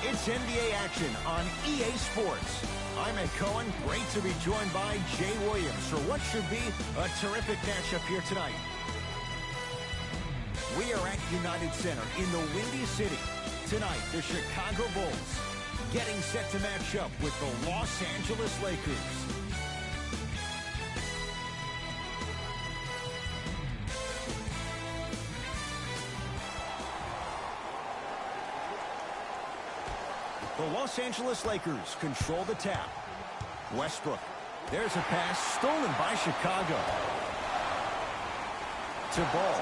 It's NBA action on EA Sports. I'm Ed Cohen. Great to be joined by Jay Williams for what should be a terrific matchup here tonight. We are at United Center in the Windy City. Tonight, the Chicago Bulls getting set to match up with the Los Angeles Lakers. The Los Angeles Lakers control the tap. Westbrook. There's a pass stolen by Chicago. To Ball.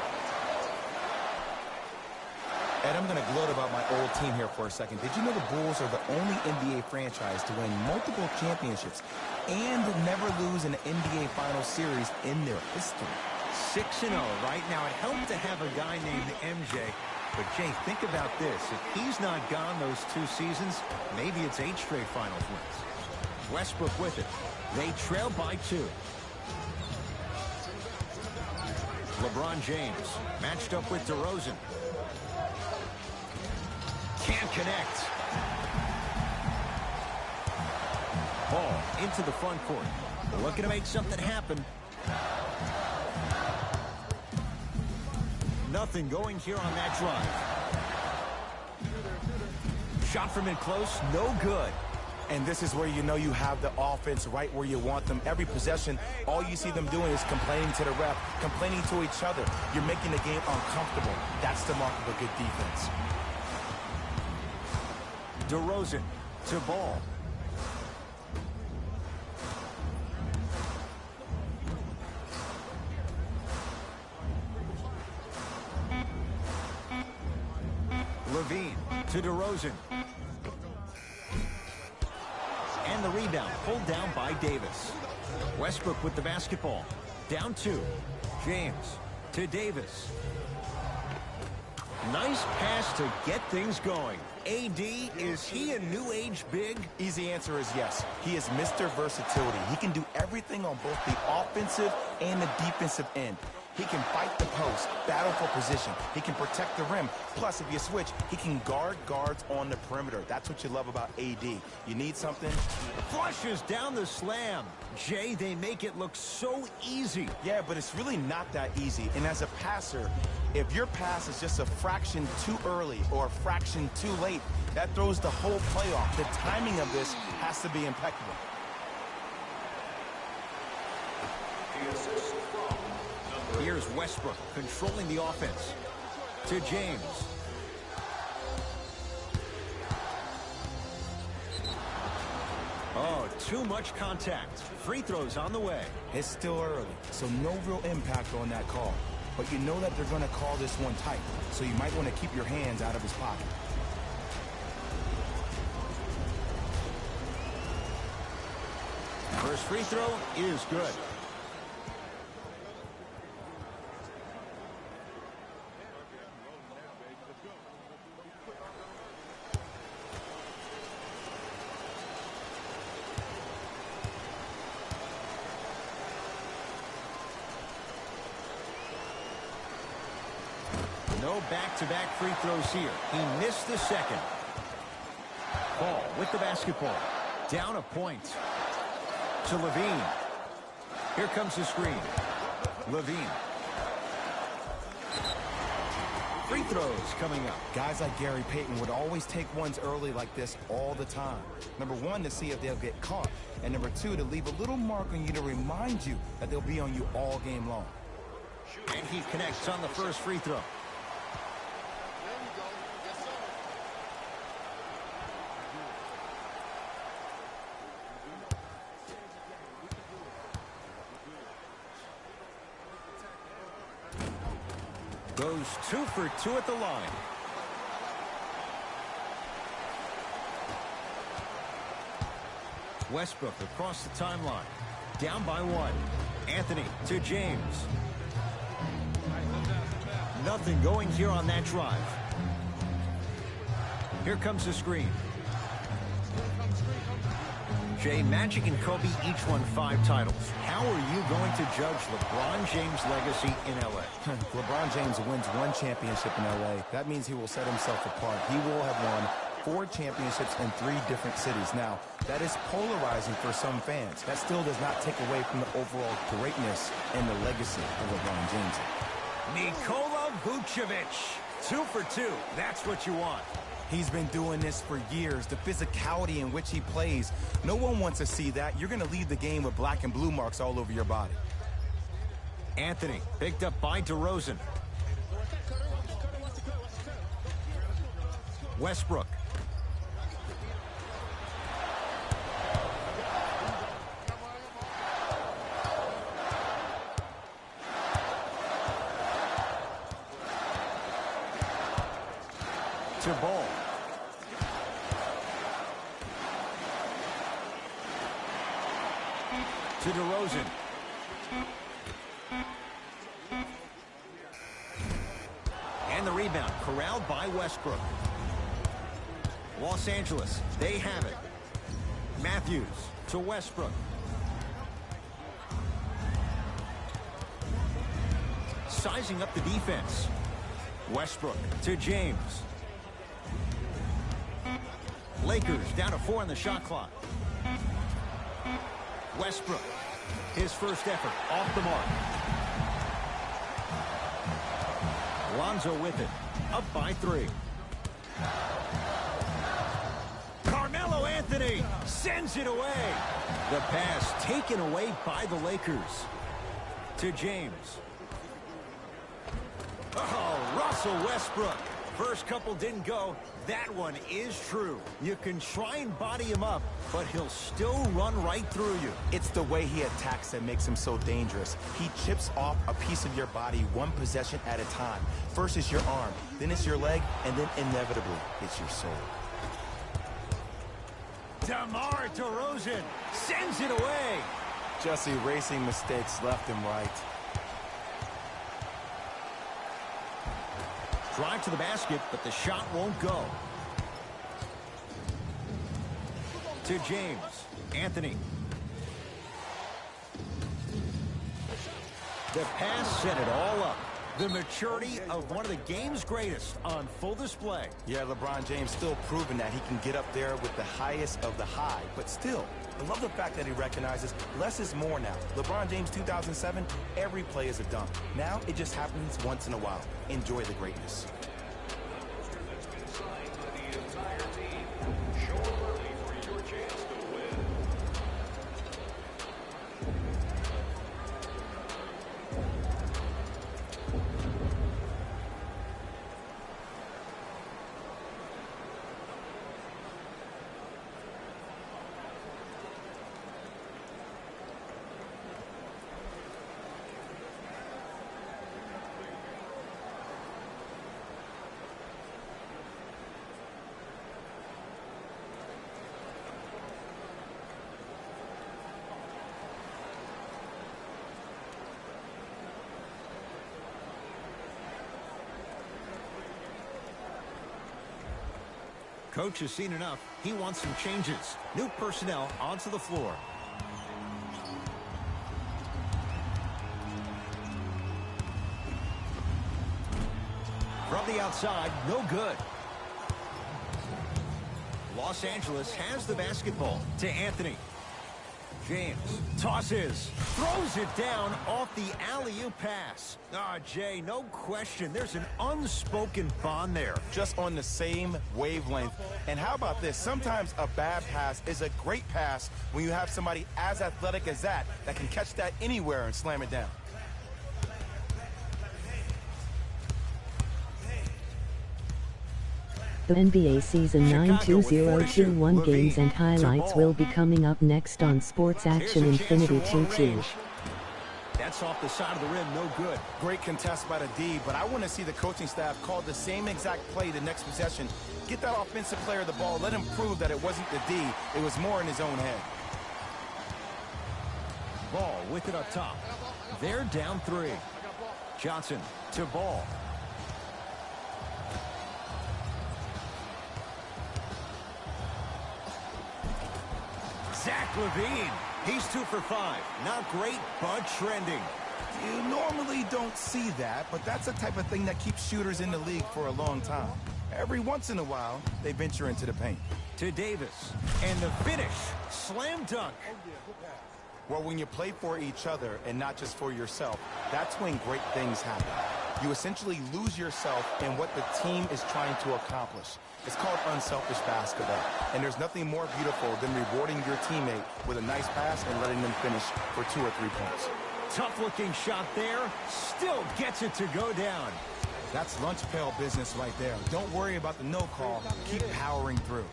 Ed, I'm going to gloat about my old team here for a second. Did you know the Bulls are the only NBA franchise to win multiple championships and never lose an NBA Finals series in their history? 6-0 right now. It helped to have a guy named MJ. But, Jay, think about this. If he's not gone those 2 seasons, maybe it's 8 straight Finals wins. Westbrook with it. They trail by 2. LeBron James matched up with DeRozan. Can't connect. Ball into the front court. Looking to make something happen. Nothing going here on that drive. Shot from in close, no good. And this is where you know you have the offense right where you want them. Every possession, all you see them doing is complaining to the ref, complaining to each other. You're making the game uncomfortable. That's the mark of a good defense. DeRozan to Ball. Levine to DeRozan. And the rebound pulled down by Davis. Westbrook with the basketball. Down 2. James to Davis. Nice pass to get things going. AD, is he a new age big? Easy answer is yes. He is Mr. Versatility. He can do everything on both the offensive and the defensive end. He can fight the post, battle for position. He can protect the rim. Plus, if you switch, he can guard guards on the perimeter. That's what you love about AD. You need something? Flushes down the slam. Jay, they make it look so easy. Yeah, but it's really not that easy. And as a passer, if your pass is just a fraction too early or a fraction too late, that throws the whole play off. The timing of this has to be impeccable. Here's Westbrook controlling the offense. To James. Oh, too much contact. Free throws on the way. It's still early, so no real impact on that call. But you know that they're going to call this one tight, so you might want to keep your hands out of his pocket. First free throw is good. No back-to-back free throws here. He missed the second. Ball with the basketball. Down a point. To Levine. Here comes the screen. Levine. Free throws coming up. Guys like Gary Payton would always take ones early like this all the time. Number 1, to see if they'll get caught. And number 2, to leave a little mark on you to remind you that they'll be on you all game long. And he connects on the first free throw. Goes 2 for 2 at the line. Westbrook across the timeline. Down by 1. Anthony to James. Nothing going here on that drive. Here comes the screen. Jay, Magic and Kobe each won 5 titles. How are you going to judge LeBron James' legacy in L.A.? LeBron James wins 1 championship in L.A. That means he will set himself apart. He will have won 4 championships in 3 different cities. Now, that is polarizing for some fans. That still does not take away from the overall greatness and the legacy of LeBron James. Nikola Vucevic, 2 for 2. That's what you want. He's been doing this for years. The physicality in which he plays, no one wants to see that. You're going to leave the game with black and blue marks all over your body. Anthony picked up by DeRozan. Westbrook. To Ball. To DeRozan. And the rebound corralled by Westbrook. Los Angeles, they have it. Matthews to Westbrook. Sizing up the defense. Westbrook to James. Lakers down to 4 on the shot clock. Westbrook, his first effort off the mark. Lonzo with it, up by 3. Carmelo Anthony sends it away. The pass taken away by the Lakers. To James. Oh, Russell Westbrook. First couple didn't go. That one is true. You can try and body him up, but he'll still run right through you. It's the way he attacks that makes him so dangerous. He chips off a piece of your body 1 possession at a time. First it's your arm, then it's your leg, and then inevitably it's your soul. DeMar DeRozan sends it away. Just erasing mistakes left and right. Drive to the basket, but the shot won't go. To James. Anthony. The pass set it all up. The maturity of one of the game's greatest on full display. Yeah, LeBron James still proving that he can get up there with the highest of the high. But still, I love the fact that he recognizes less is more now. LeBron James 2007, every play is a dunk. Now it just happens once in a while. Enjoy the greatness. Coach has seen enough. He wants some changes. New personnel onto the floor. From the outside, no good. Los Angeles has the basketball to Anthony. James tosses, throws it down off the alley-oop pass. Jay, no question. There's an unspoken bond there. Just on the same wavelength. And how about this? Sometimes a bad pass is a great pass when you have somebody as athletic as that can catch that anywhere and slam it down. The NBA Season 9 2021 games and highlights will be coming up next on Sports Action Infinity 22. That's off the side of the rim, no good. Great contest by the D, but I want to see the coaching staff call the same exact play the next possession. Get that offensive player the ball. Let him prove that it wasn't the D. It was more in his own head. Ball with it up top. They're down 3. Johnson to Ball. Zach LaVine, he's 2 for 5. Not great, but trending. You normally don't see that, but that's the type of thing that keeps shooters in the league for a long time. Every once in a while, they venture into the paint. To Davis. And the finish. Slam dunk. Well, when you play for each other and not just for yourself, that's when great things happen. You essentially lose yourself in what the team is trying to accomplish. It's called unselfish basketball. And there's nothing more beautiful than rewarding your teammate with a nice pass and letting them finish for 2 or 3 points. Tough-looking shot there. Still gets it to go down. That's lunch pail business right there. Don't worry about the no call. Keep powering through.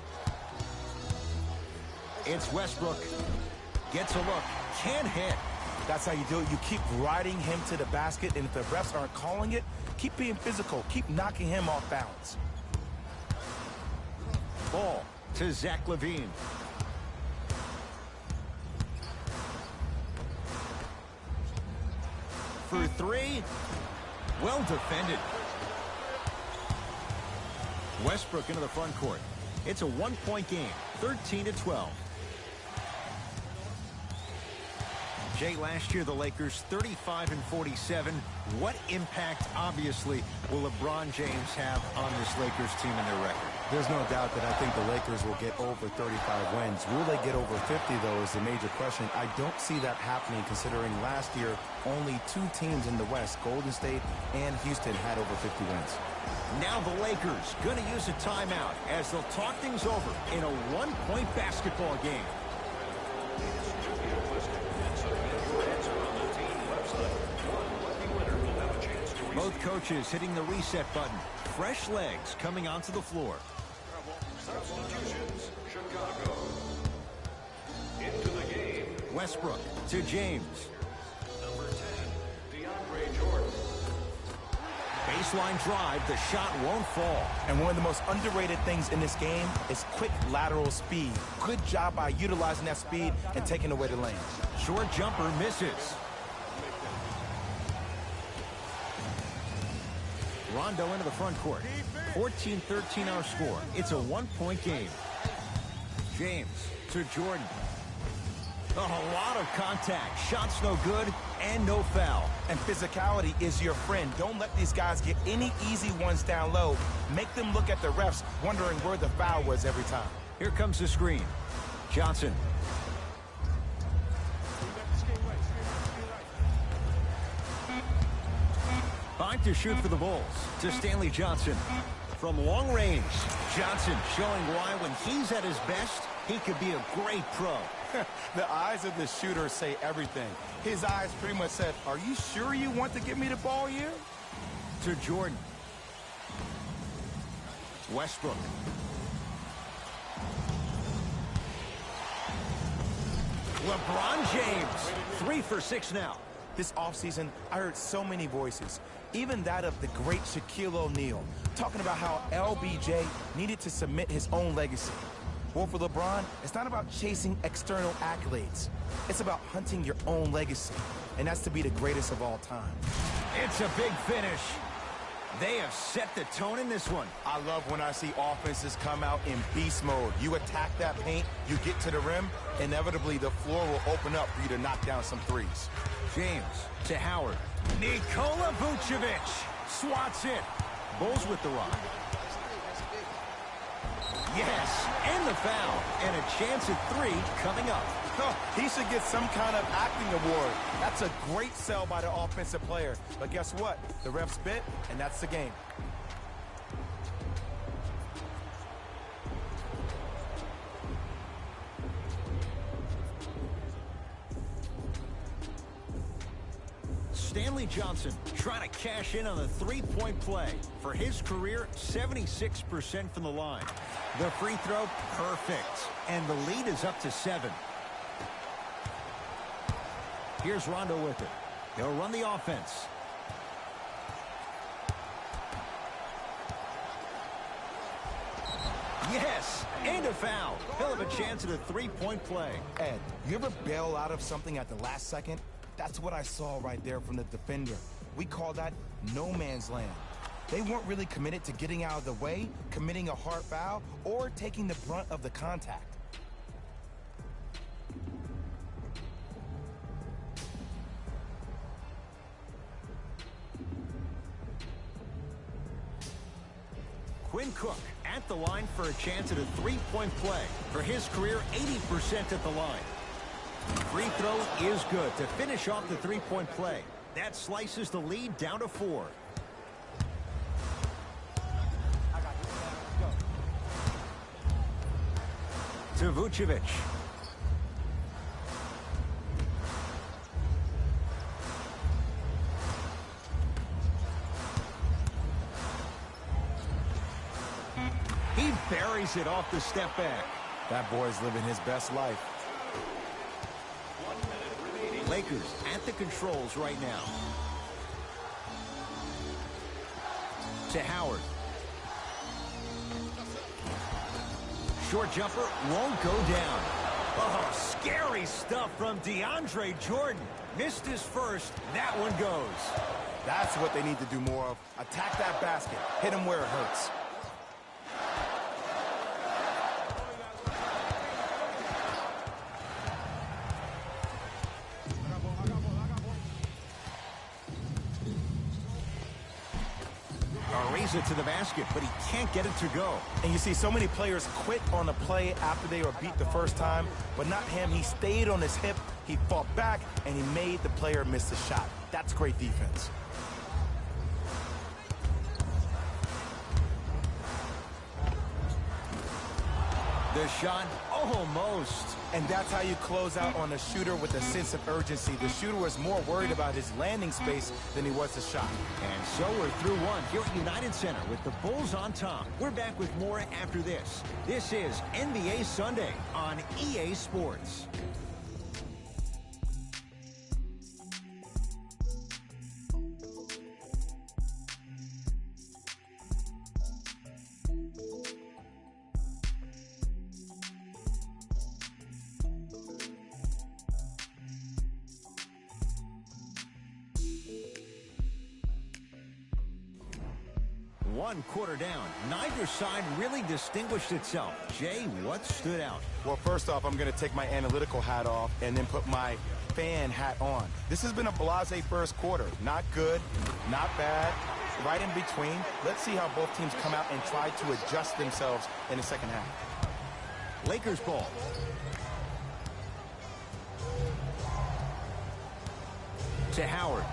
It's Westbrook. Gets a look. Can't hit. That's how you do it. You keep riding him to the basket, and if the refs aren't calling it, keep being physical. Keep knocking him off balance. Ball to Zach LaVine. For 3. Well defended. Westbrook into the front court. It's a 1-point game, 13-12. Jay, last year the Lakers 35-47. What impact, obviously, will LeBron James have on this Lakers team and their record? There's no doubt that I think the Lakers will get over 35 wins. Will they get over 50, though, is the major question. I don't see that happening, considering last year only 2 teams in the West, Golden State and Houston, had over 50 wins. Now the Lakers going to use a timeout as they'll talk things over in a 1-point basketball game. Both coaches hitting the reset button. Fresh legs coming onto the floor. Substitutions, Chicago. Into the game. Westbrook to James. Number 10, DeAndre Jordan. Baseline drive. The shot won't fall. And one of the most underrated things in this game is quick lateral speed. Good job by utilizing that speed and taking away the lane. Short jumper misses. Rondo into the front court. 14-13 our score. It's a 1-point game. James to Jordan. Oh, a lot of contact. Shots no good and no foul. And physicality is your friend. Don't let these guys get any easy ones down low. Make them look at the refs wondering where the foul was every time. Here comes the screen. Johnson. Fine to shoot for the Bulls. To Stanley Johnson. From long range, Johnson showing why when he's at his best, he could be a great pro. The eyes of the shooter say everything. His eyes pretty much said, "Are you sure you want to give me the ball here?" To Jordan. Westbrook. LeBron James. 3 for 6 now. This offseason, I heard so many voices, even that of the great Shaquille O'Neal, talking about how LBJ needed to cement his own legacy. Well, for LeBron, it's not about chasing external accolades. It's about hunting your own legacy, and that's to be the greatest of all time. It's a big finish. They have set the tone in this one. I love when I see offenses come out in beast mode. You attack that paint, you get to the rim, inevitably the floor will open up for you to knock down some threes. James to Howard. Nikola Vucevic swats it. Bulls with the rock. Yes, and the foul. And a chance at 3 coming up. Oh, he should get some kind of acting award. That's a great sell by the offensive player. But guess what? The refs bit, and that's the game. Stanley Johnson trying to cash in on the 3-point play. For his career, 76% from the line. The free throw, perfect. And the lead is up to 7. Here's Rondo with it. He'll run the offense. Yes, and a foul. He'll have a chance at a 3-point play. Ed, you ever bail out of something at the last second? That's what I saw right there from the defender. We call that no man's land. They weren't really committed to getting out of the way, committing a hard foul, or taking the brunt of the contact. Quinn Cook at the line for a chance at a three-point play. For his career, 80% at the line. Free throw is good to finish off the three-point play. That slices the lead down to 4. To Vucevic. He buries it off the step back. That boy's living his best life. Lakers at the controls right now. To Howard. Short jumper won't go down. Oh, scary stuff from DeAndre Jordan. Missed his first. That one goes. That's what they need to do more of. Attack that basket. Hit him where it hurts. Ariza to the basket, but he can't get it to go. And you see so many players quit on a play after they were beat the first time, but not him. He stayed on his hip, he fought back, and he made the player miss the shot. That's great defense. The shot, almost. And that's how you close out on a shooter with a sense of urgency. The shooter was more worried about his landing space than he was the shot. And so we're through one here at United Center with the Bulls on top. We're back with more after this. This is NBA Sunday on EA Sports. One quarter down. Neither side really distinguished itself. Jay, what stood out? Well, first off, I'm going to take my analytical hat off and then put my fan hat on. This has been a blasé first quarter. Not good, not bad, right in between. Let's see how both teams come out and try to adjust themselves in the second half. Lakers ball. To Howard.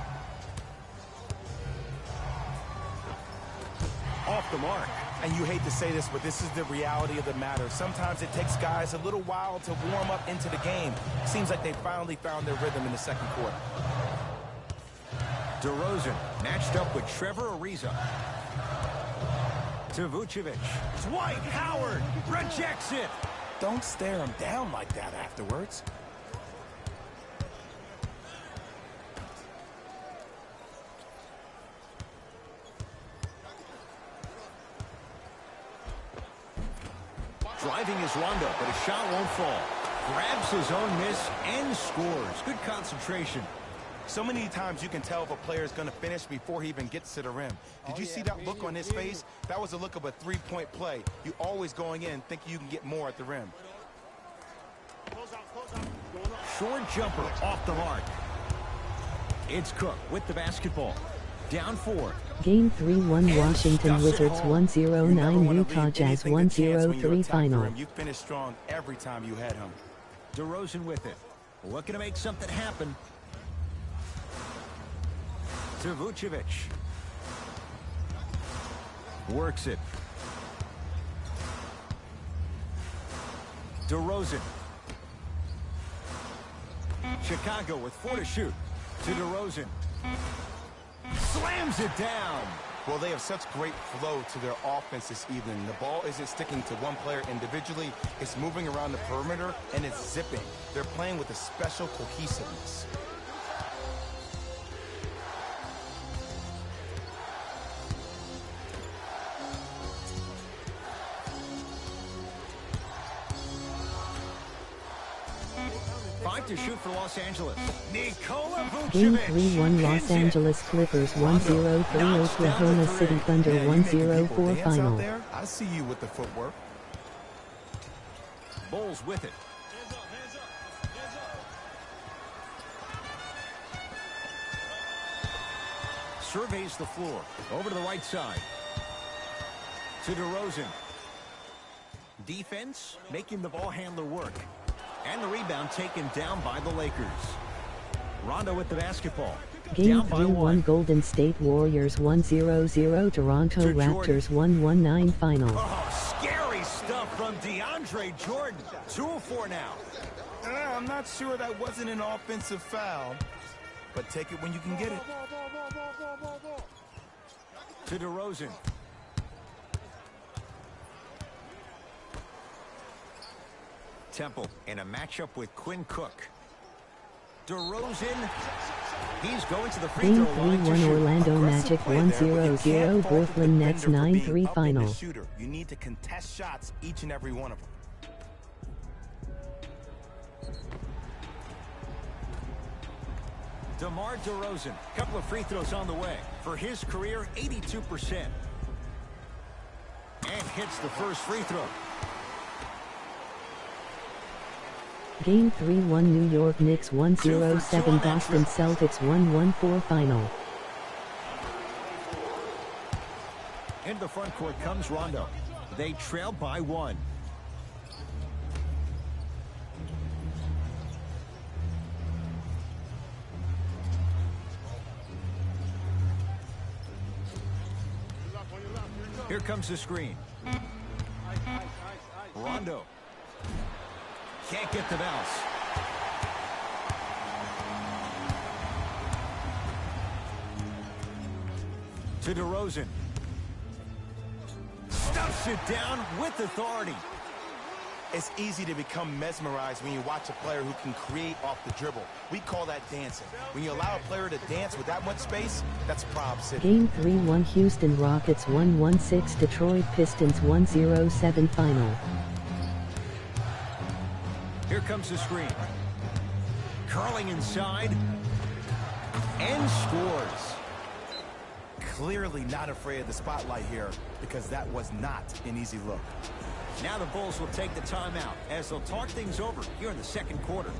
Off the mark. And you hate to say this, but this is the reality of the matter. Sometimes it takes guys a little while to warm up into the game. Seems like they finally found their rhythm in the second quarter. DeRozan matched up with Trevor Ariza. To Vucevic. Dwight Howard rejects it. Don't stare him down like that afterwards. Driving is Rondo, but his shot won't fall. Grabs his own miss and scores. Good concentration. So many times you can tell if a player is going to finish before he even gets to the rim. Did you see that look on his face? That was the look of a three-point play. You always going in thinking you can get more at the rim. Short jumper off the mark. It's Cook with the basketball. Down 4. Game 3-1 Washington Wizards 109 Utah Jazz 103 final. You finish strong every time you head home. DeRozan with it. Looking to make something happen. To Vucevic. Works it. DeRozan. Chicago with 4 to shoot. To DeRozan. Slams it down. Well, they have such great flow to their offense this evening. The ball isn't sticking to one player individually. It's moving around the perimeter, and it's zipping. They're playing with a special cohesiveness. To shoot for Los Angeles. Nikola Vucevic. Game 3-1 Los Angeles Clippers 103 Oklahoma City Thunder 104 final. I see you with the footwork. Bulls with it. Surveys the floor. Over to the right side. To DeRozan. Defense making the ball handler work. And the rebound taken down by the Lakers. Rondo with the basketball. Game Down by 3-1 Golden State Warriors 1-0-0 Toronto To Raptors 1-1-9 final. Oh, scary stuff from DeAndre Jordan. 2 of 4 now. I'm not sure that wasn't an offensive foul, but take it when you can get it. To DeRozan. Temple in a matchup with Quinn Cook. DeRozan, he's going to the free Game throw line to 3-1 shoot. Orlando Aggressive Magic play there, but you 1-0-0 can't fault the Brooklyn Nets defender for being 9-3 up in the final. shooter. You need to contest shots, each and every one of them. DeMar DeRozan, couple of free throws on the way. For his career, 82%. And hits the first free throw. Game 3-1 New York Knicks 2 for 2 1-0-7 on that Boston trip. Celtics 1-1-4 final. Into the front court comes Rondo. They trail by 1. Here comes the screen. Rondo. Can't get the bounce. To DeRozan. Stuffs it down with authority. It's easy to become mesmerized when you watch a player who can create off the dribble. We call that dancing. When you allow a player to dance with that much space, that's Prob City. Game 3-1 Houston Rockets 1-1-6 Detroit Pistons 1-0-7 final. Here comes the screen. Curling inside. And scores. Clearly not afraid of the spotlight here, because that was not an easy look. Now the Bulls will take the timeout as they'll talk things over here in the second quarter.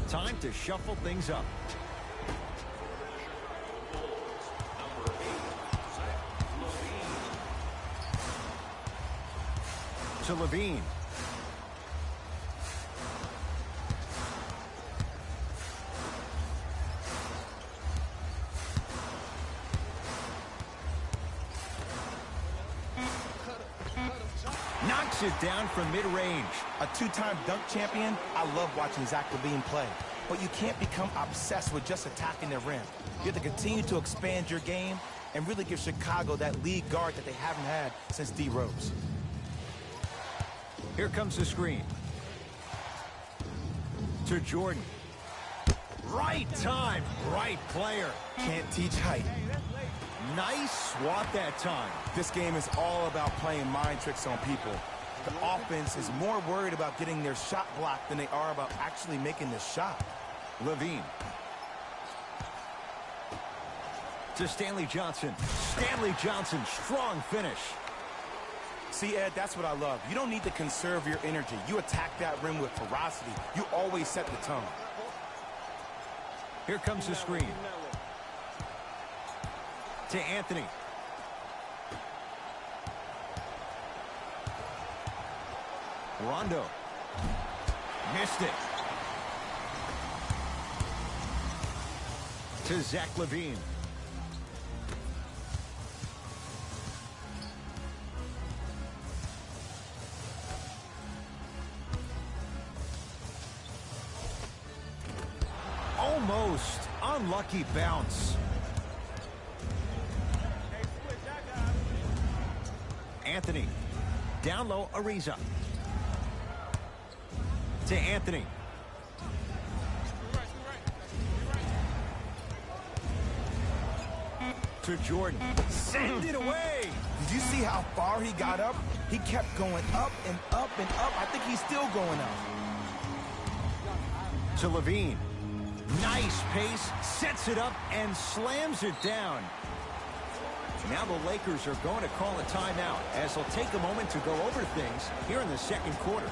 Time to shuffle things up. To Levine. Knocks it down from mid-range. A two-time dunk champion, I love watching Zach LaVine play. But you can't become obsessed with just attacking the rim. You have to continue to expand your game and really give Chicago that lead guard that they haven't had since D. Rose. Here comes the screen. To Jordan. Right time, right player. Can't teach height. Nice swat that time. This game is all about playing mind tricks on people. The offense is more worried about getting their shot blocked than they are about actually making the shot. Levine. To Stanley Johnson. Stanley Johnson, strong finish. See, Ed, that's what I love. You don't need to conserve your energy. You attack that rim with ferocity. You always set the tone. Here comes the screen. To Anthony. Rondo. Missed it. To Zach LaVine. Almost unlucky bounce. Anthony. Down low, Ariza. To Anthony. To Jordan. Send it away. Did you see how far he got up? He kept going up and up and up. I think he's still going up. To Levine. Nice pace, sets it up, and slams it down. Now the Lakers are going to call a timeout as they'll take a moment to go over things here in the second quarter.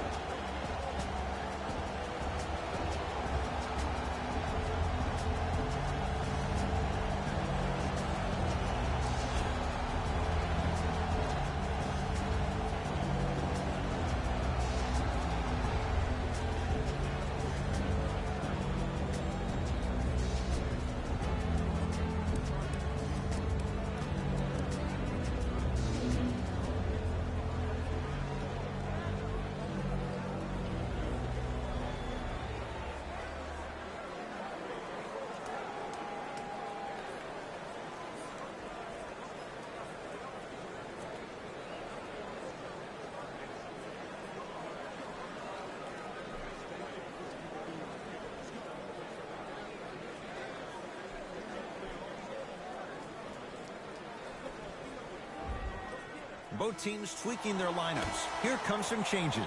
Both teams tweaking their lineups. Here come some changes.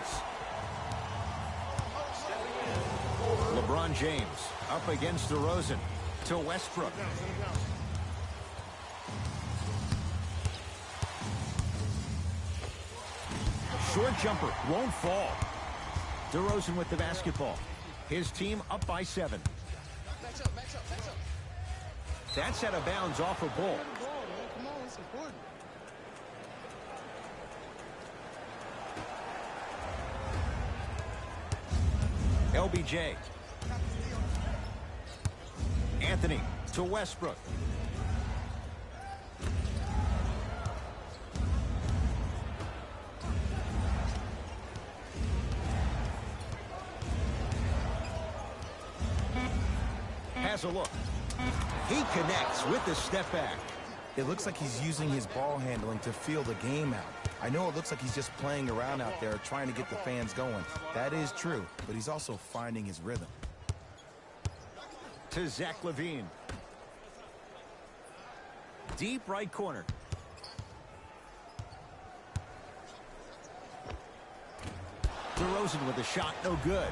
LeBron James up against DeRozan to Westbrook. Short jumper won't fall. DeRozan with the basketball. His team up by 7. That's out of bounds off a ball. Come on, it's important. LBJ. Anthony to Westbrook. Has a look. He connects with the step back. It looks like he's using his ball handling to feel the game out. I know it looks like he's just playing around out there trying to get the fans going. That is true, but he's also finding his rhythm. To Zach LaVine. Deep right corner. DeRozan with a shot, no good.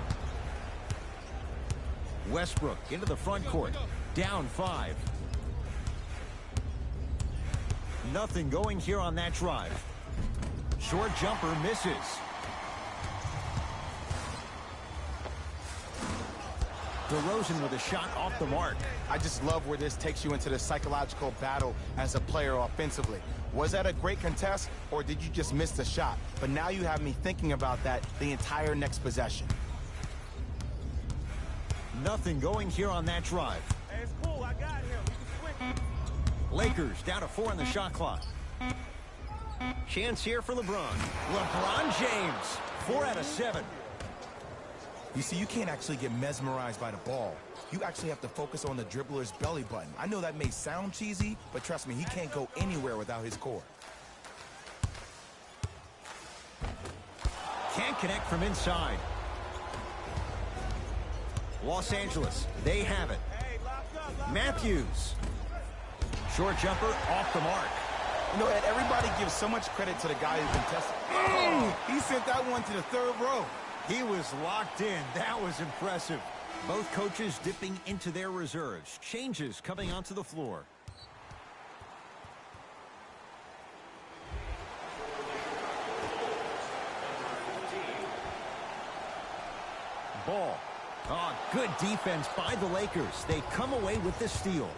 Westbrook into the front court. Down 5. Nothing going here on that drive. Short jumper misses. DeRozan with a shot off the mark. I just love where this takes you into the psychological battle as a player offensively. Was that a great contest, or did you just miss the shot? But now you have me thinking about that the entire next possession. Nothing going here on that drive. Hey, it's cool. I got him. We can switch. Lakers down to 4 on the shot clock. Chance here for LeBron. LeBron James, 4 out of 7. You see, you can't actually get mesmerized by the ball. You actually have to focus on the dribbler's belly button. I know that may sound cheesy, but trust me, he can't go anywhere without his core. Can't connect from inside. Los Angeles, they have it. Matthews. Short jumper off the mark. You know, Ed, everybody gives so much credit to the guy who contested. Oh, he sent that one to the 3rd row. He was locked in. That was impressive. Both coaches dipping into their reserves. Changes coming onto the floor. Ball. Oh, good defense by the Lakers. They come away with the steal.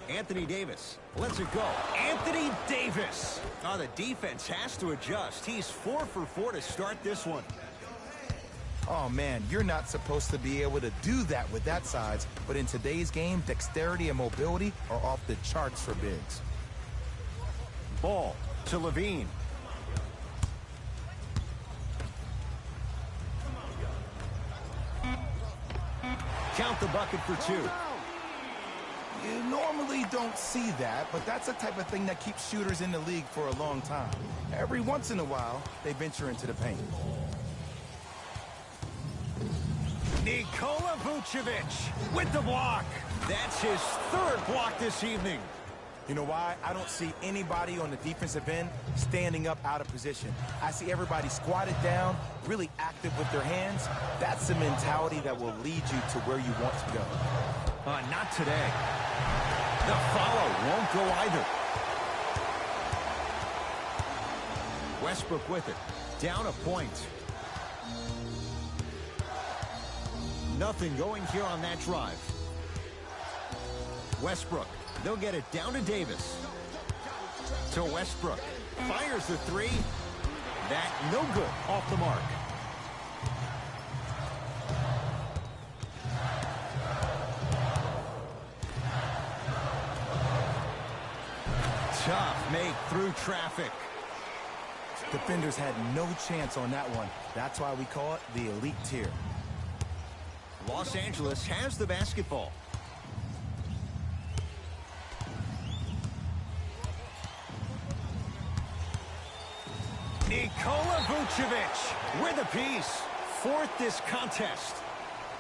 Anthony Davis lets it go. Anthony Davis. Oh, the defense has to adjust. He's 4 for 4 to start this one. Oh, man, you're not supposed to be able to do that with that size, but in today's game, dexterity and mobility are off the charts for bigs. Ball to LaVine. Count the bucket for 2. You normally don't see that, but that's the type of thing that keeps shooters in the league for a long time. Every once in a while, they venture into the paint. Nikola Vucevic with the block. That's his 3rd block this evening. You know why? I don't see anybody on the defensive end standing up out of position. I see everybody squatted down, really active with their hands. That's the mentality that will lead you to where you want to go. Not today. The follow won't go either. Westbrook with it. Down a point. Nothing going here on that drive. Westbrook. They'll get it down to Davis. To Westbrook. Fires the three. That no good. Off the mark. Tough make through traffic. Defenders had no chance on that one. That's why we call it the elite tier. Los Angeles has the basketball. Nikola Vucevic with a piece. Fourth this contest.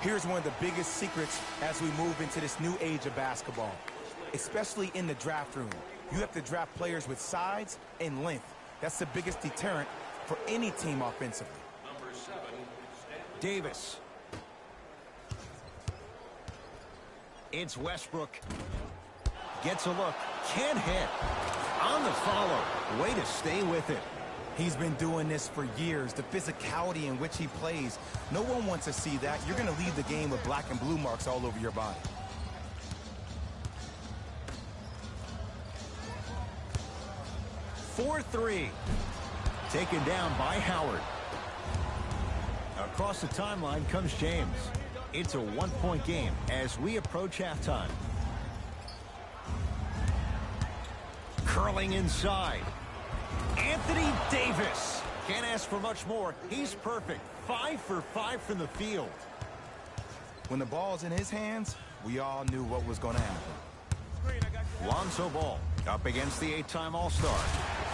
Here's one of the biggest secrets as we move into this new age of basketball, especially in the draft room. You have to draft players with size and length. That's the biggest deterrent for any team offensively. Number 7, Davis. It's Westbrook. Gets a look. Can't hit. On the follow. Way to stay with it. He's been doing this for years. The physicality in which he plays. No one wants to see that. You're going to leave the game with black and blue marks all over your body. For three. Taken down by Howard. Across the timeline comes James. It's a one-point game as we approach halftime. Curling inside. Anthony Davis. Can't ask for much more. He's perfect. 5 for 5 from the field. When the ball's in his hands, we all knew what was going to happen. Lonzo Ball up against the 8-time All-Star.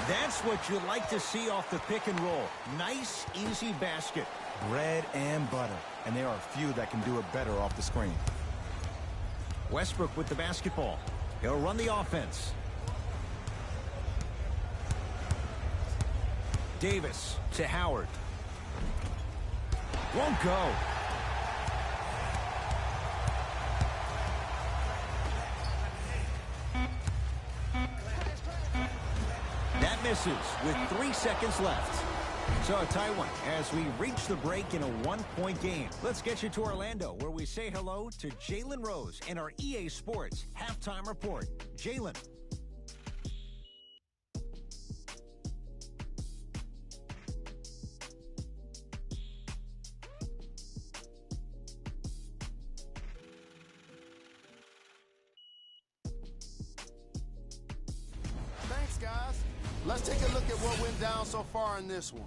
That's what you like to see off the pick and roll. Nice, easy basket. Bread and butter. And there are few that can do it better off the screen. Westbrook with the basketball. He'll run the offense. Davis to Howard. Won't go. That misses with 3 seconds left. So a tie one as we reach the break in a one-point game. Let's get you to Orlando, where we say hello to Jalen Rose and our EA Sports halftime report. Jalen. Thanks, guys. Let's take a look at what went down so far in this one.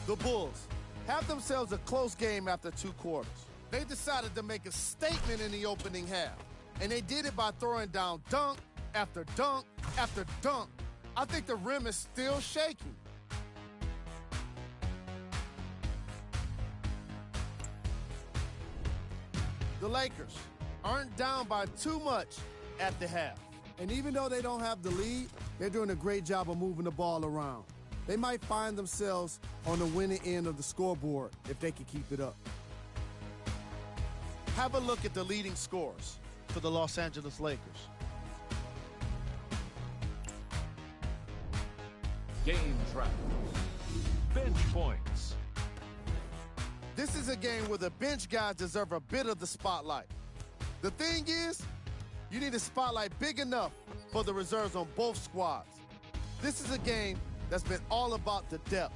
The Bulls have themselves a close game after 2 quarters. They decided to make a statement in the opening half, and they did it by throwing down dunk after dunk after dunk. I think the rim is still shaking. The Lakers aren't down by too much at the half. And even though they don't have the lead, they're doing a great job of moving the ball around. They might find themselves on the winning end of the scoreboard if they can keep it up. Have a look at the leading scorers for the Los Angeles Lakers. game trap, bench points. This is a game where the bench guys deserve a bit of the spotlight. The thing is, you need a spotlight big enough for the reserves on both squads. This is a game that's been all about the depth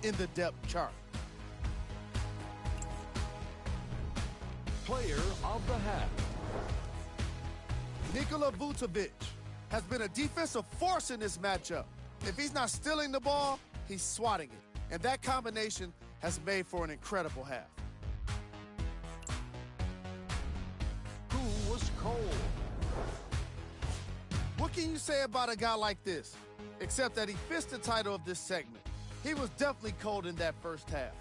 in the depth chart. Player of the half. Nikola Vucevic has been a defensive force in this matchup. If he's not stealing the ball, he's swatting it. And that combination has made for an incredible half. Who was cold? What can you say about a guy like this? Except that he fits the title of this segment. He was definitely cold in that first half.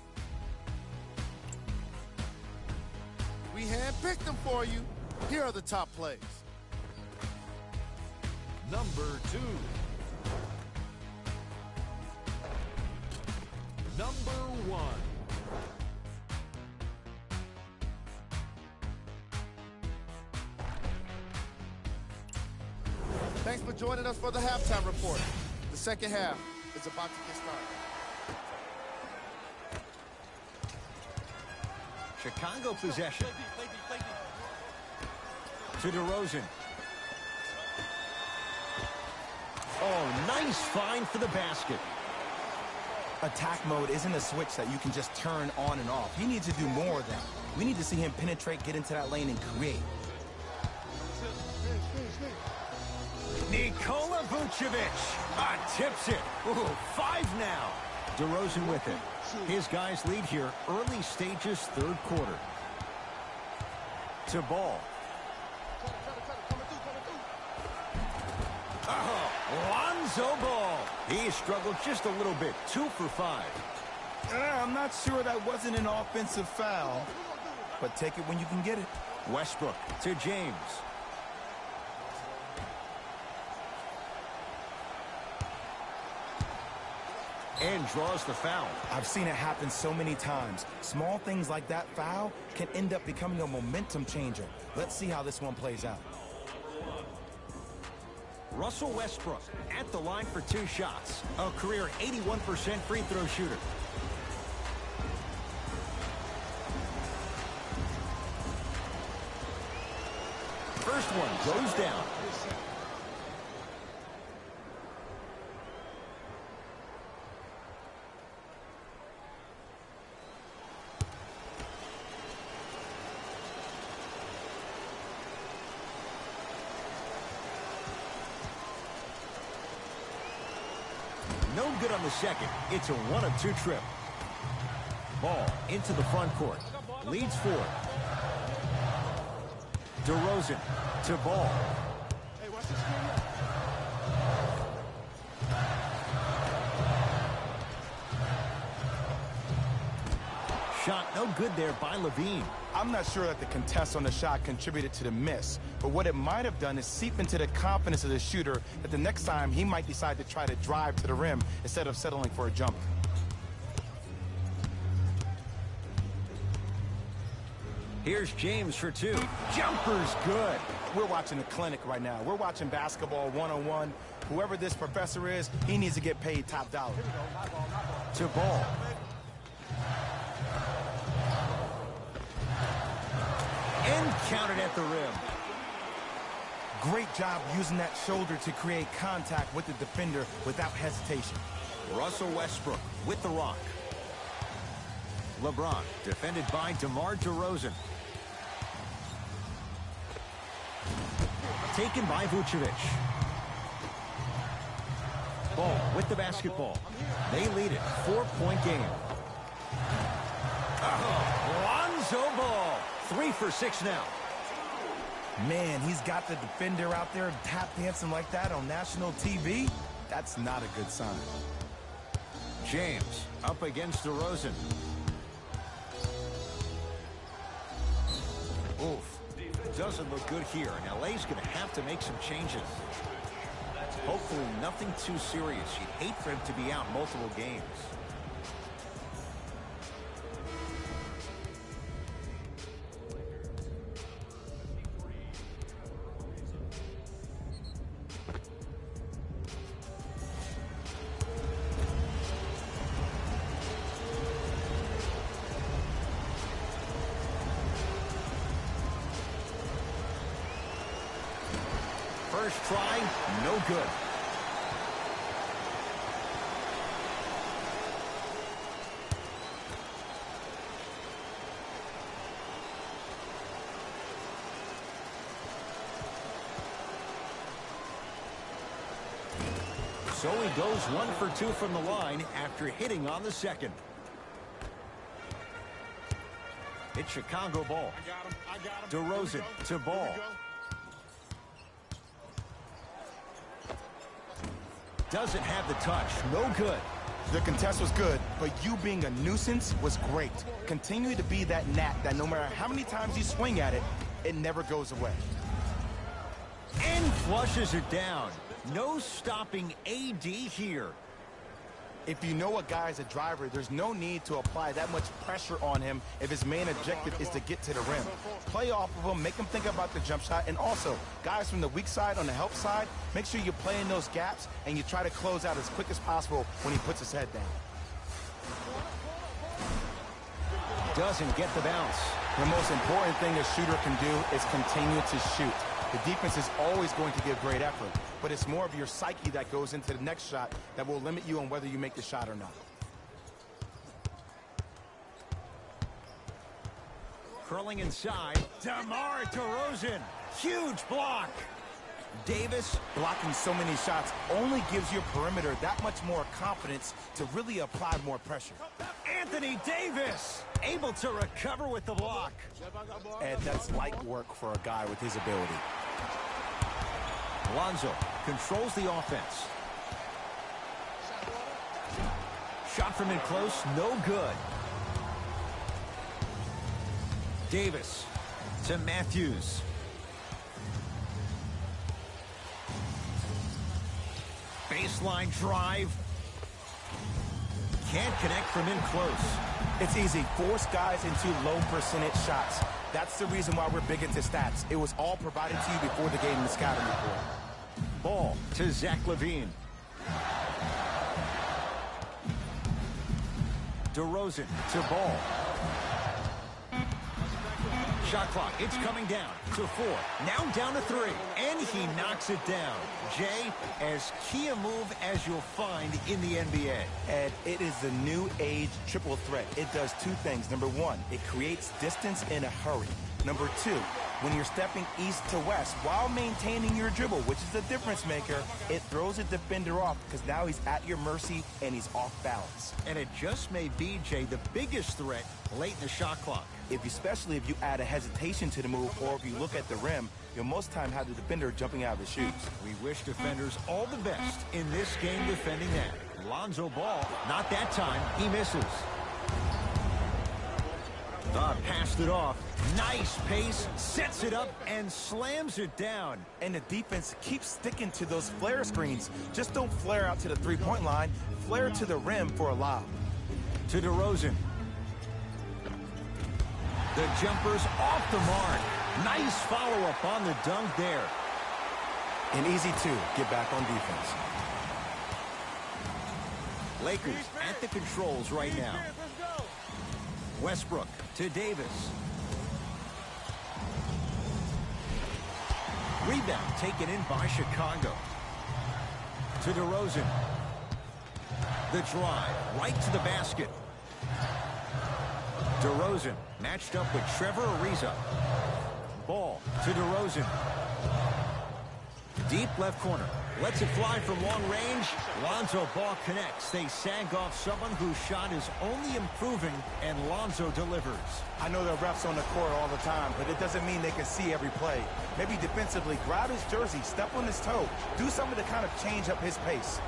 We handpicked them for you. Here are the top plays. Number 2. Number 1. Thanks for joining us for the halftime report. The second half is about to get started. Chicago possession. To DeRozan. Oh, nice find for the basket. Attack mode isn't a switch that you can just turn on and off. He needs to do more of that. We need to see him penetrate, get into that lane, and create. Nikola Vucevic tips it. Ooh, 5 now. DeRozan with it. His guys lead here, early stages, third quarter. To Ball. Oh, Lonzo Ball. He struggled just a little bit. 2 for 5. I'm not sure that wasn't an offensive foul, but take it when you can get it. Westbrook to James. And draws the foul. I've seen it happen so many times. Small things like that foul can end up becoming a momentum changer. Let's see how this one plays out. Russell Westbrook at the line for 2 shots. A career 81% free throw shooter. First one goes down. No good on the second. It's a 1 of 2 trip. Ball into the front court. Leads 4. DeRozan to Ball. Hey, watch the screen up. Shot no good there by Levine. I'm not sure that the contest on the shot contributed to the miss, but what it might have done is seep into the confidence of the shooter that the next time he might decide to try to drive to the rim instead of settling for a jumper. Here's James for 2. Jumper's good. We're watching a clinic right now. We're watching basketball 101. Whoever this professor is, he needs to get paid top dollar. To Ball. And counted at the rim. Great job using that shoulder to create contact with the defender without hesitation. Russell Westbrook with the rock. LeBron defended by DeMar DeRozan. Taken by Vucevic. Ball with the basketball. They lead it. 4-point game. Lonzo Ball. 3 for 6 now. Man, he's got the defender out there tap dancing like that on national TV. That's not a good sign. James up against DeRozan. Oof. Doesn't look good here, and LA's going to have to make some changes. Hopefully nothing too serious. You'd hate for him to be out multiple games. First try, no good. So he goes 1 for 2 from the line after hitting on the second. It's Chicago ball. I got him. DeRozan to Ball. Doesn't have the touch. No good. The contest was good, but you being a nuisance was great. Continue to be that gnat that no matter how many times you swing at it, it never goes away. And flushes it down. No stopping AD here. If you know a guy is a driver, there's no need to apply that much pressure on him if his main objective is to get to the rim. Play off of him, make him think about the jump shot, and also, guys from the weak side on the help side, make sure you play in those gaps and you try to close out as quick as possible when he puts his head down. Doesn't get the bounce. The most important thing a shooter can do is continue to shoot. The defense is always going to give great effort, but it's more of your psyche that goes into the next shot that will limit you on whether you make the shot or not. Curling inside, DeMar DeRozan. Huge block. Davis. Blocking so many shots only gives your perimeter that much more confidence to really apply more pressure. Anthony Davis able to recover with the block. And that's light work for a guy with his ability. Lonzo controls the offense. Shot from in close, no good. Davis to Matthews. Baseline drive. Can't connect from in close. It's easy. Force guys into low percentage shots. That's the reason why we're big into stats. It was all provided to you before the game in the scouting report. Ball to Zach LaVine. DeRozan to Ball. Shot clock, it's coming down to 4. Now down to 3, and he knocks it down. Jay, as key a move as you'll find in the NBA. And it is the new age triple threat. It does two things. Number one, it creates distance in a hurry. Number two, when you're stepping east to west while maintaining your dribble, which is the difference maker, it throws a defender off because now he's at your mercy and he's off balance. And it just may be, Jay, the biggest threat late in the shot clock. Especially if you add a hesitation to the move, or if you look at the rim, you'll most time have the defender jumping out of his shoes. We wish defenders all the best in this game defending that. Lonzo Ball, not that time, he misses. Passed it off. Nice pace, sets it up, and slams it down. And the defense keeps sticking to those flare screens. Just don't flare out to the three-point line. Flare to the rim for a lob. To DeRozan. The jumper's off the mark. Nice follow-up on the dunk there. And easy, too. Get back on defense. Lakers at the controls right now. Westbrook to Davis. Rebound taken in by Chicago. To DeRozan. The drive right to the basket. DeRozan matched up with Trevor Ariza. Ball to DeRozan. Deep left corner. Lets it fly from long range. Lonzo Ball connects. They sag off someone whose shot is only improving, and Lonzo delivers. I know there are refs on the court all the time, but it doesn't mean they can see every play. Maybe defensively, grab his jersey, step on his toe, do something to kind of change up his pace.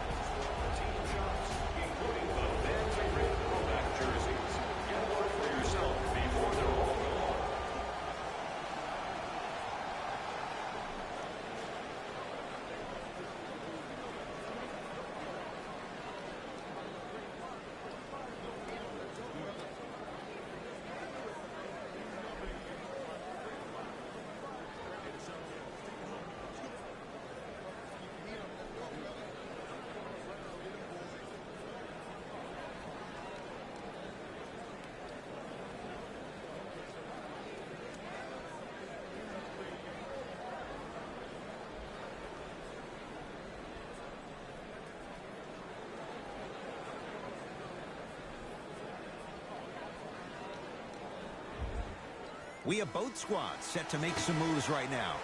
We have both squads set to make some moves right now.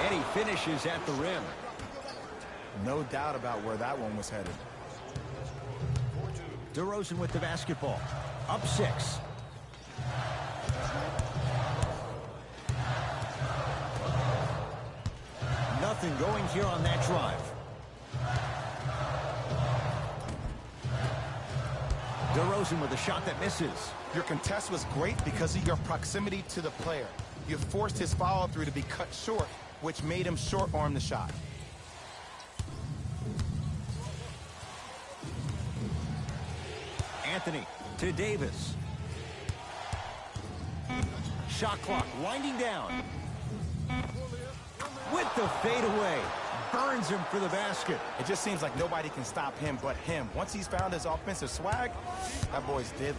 And he finishes at the rim. No doubt about where that one was headed. DeRozan with the basketball. Up 6. Nothing going here on that drive. DeRozan with a shot that misses. Your contest was great because of your proximity to the player. You forced his follow-through to be cut short, which made him short-arm the shot. Anthony to Davis. Shot clock winding down. With the fadeaway. Burns him for the basket. It just seems like nobody can stop him but him. Once he's found his offensive swag, that boy's deadly.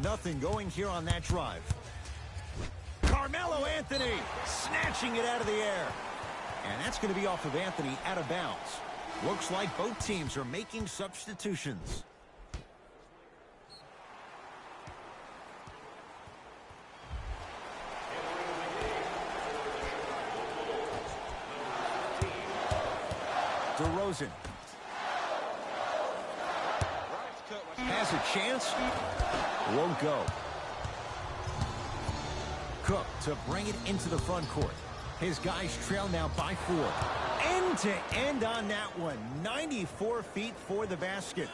Nothing going here on that drive. Carmelo Anthony snatching it out of the air. And that's going to be off of Anthony, out of bounds. Looks like both teams are making substitutions. DeRozan has a chance. Won't go. Cook to bring it into the front court. His guys trail now by 4. End to end on that one. 94 feet for the basket.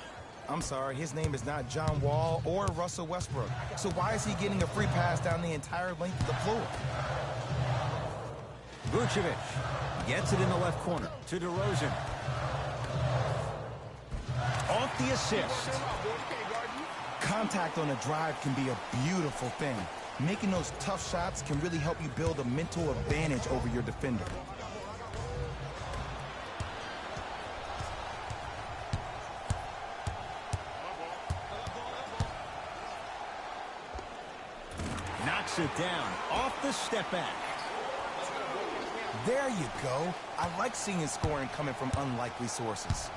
I'm sorry, his name is not John Wall or Russell Westbrook. So why is he getting a free pass down the entire length of the floor? Vucevic gets it in the left corner to DeRozan. Off the assist. Contact on a drive can be a beautiful thing. Making those tough shots can really help you build a mental advantage over your defender. Knocks it down off the step back. There you go. I like seeing scoring coming from unlikely sources.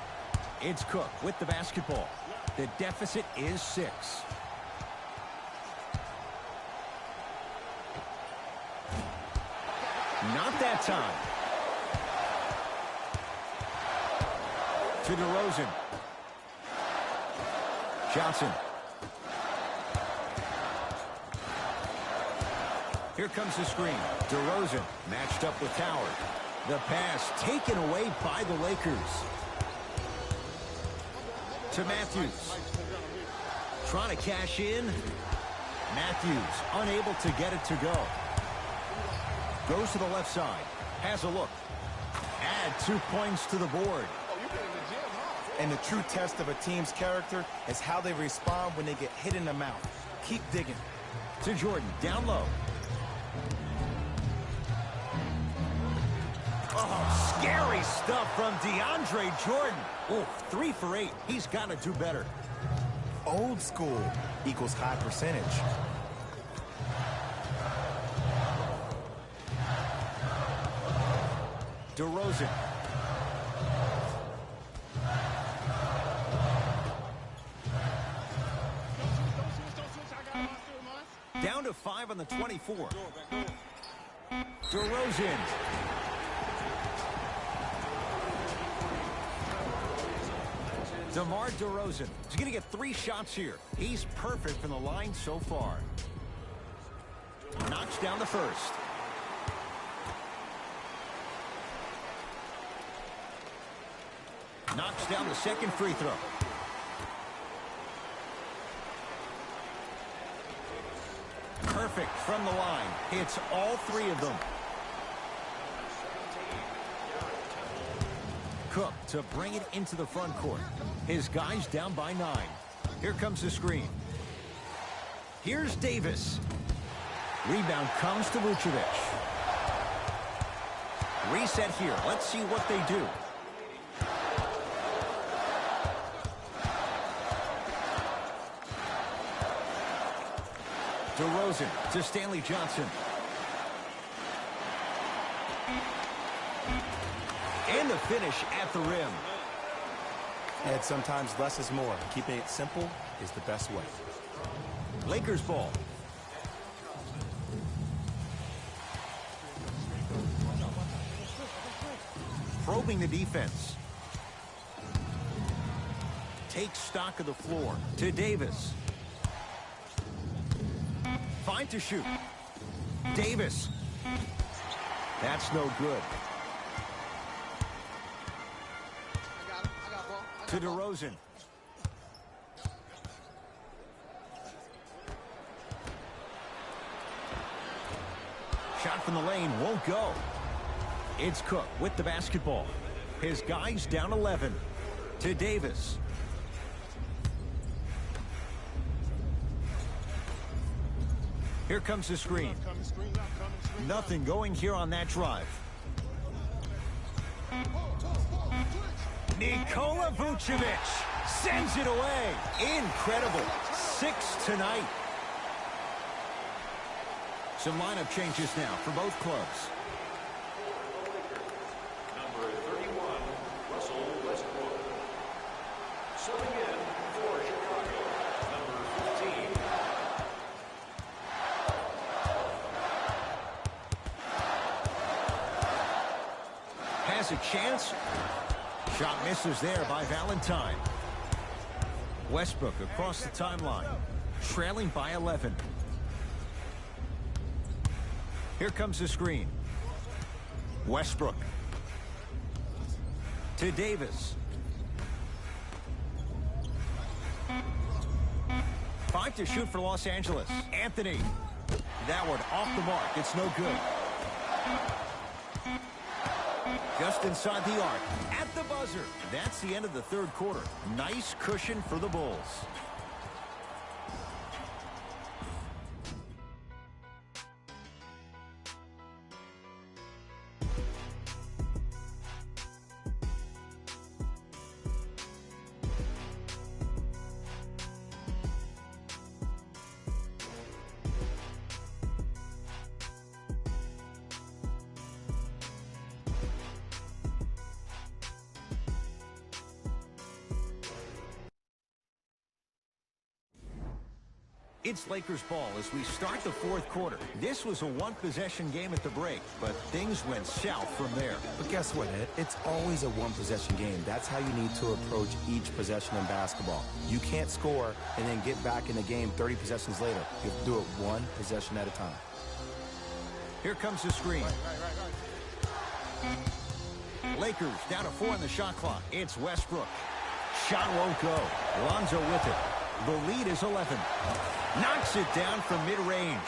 It's Cook with the basketball. The deficit is 6. Not that time. To DeRozan. Johnson. Here comes the screen. DeRozan matched up with Howard. The pass taken away by the Lakers. To Matthews. Trying to cash in. Matthews unable to get it to go. Goes to the left side. Has a look. Add 2 points to the board. And the true test of a team's character is how they respond when they get hit in the mouth. Keep digging. To Jordan, down low. Oh, scary stuff from DeAndre Jordan. Oh, 3 for 8. He's got to do better. Old school equals high percentage. DeRozan. Down to 5 on the 24. DeRozan. DeMar DeRozan. He's going to get 3 shots here. He's perfect from the line so far. Knocks down the first. Knocks down the second free throw. Perfect from the line. Hits all 3 of them. Cook to bring it into the front court. His guys down by 9. Here comes the screen. Here's Davis. Rebound comes to Vucevic. Reset here. Let's see what they do. DeRozan to Stanley Johnson. And the finish at the rim. And sometimes less is more. Keeping it simple is the best way. Lakers ball. Probing the defense. Takes stock of the floor. To Davis. 5 to shoot. Davis. That's no good. To DeRozan. shot from the lane won't go. It's Cook with the basketball. His guys down 11 to Davis. Here comes the screen. Nothing going here on that drive. Nikola Vucevic sends it away. Incredible. 6 tonight. Some lineup changes now for both clubs. Number 31, Russell Westbrook. Subbing in for Chicago, number 15. Has a chance. Shot misses there by Valentine. Westbrook across the timeline, trailing by 11. Here comes the screen. Westbrook to Davis. 5 to shoot for Los Angeles. Anthony. That one off the mark. It's no good. Just inside the arc. At the buzzer. That's the end of the third quarter. Nice cushion for the Bulls. It's Lakers ball as we start the fourth quarter. This was a one-possession game at the break, but things went south from there. But guess what, Ed? It's always a one-possession game. That's how you need to approach each possession in basketball. You can't score and then get back in the game 30 possessions later. You have to do it one possession at a time. Here comes the screen. Lakers down to 4 on the shot clock. It's Westbrook. Shot won't go. Lonzo with it. The lead is 11. Knocks it down from mid-range.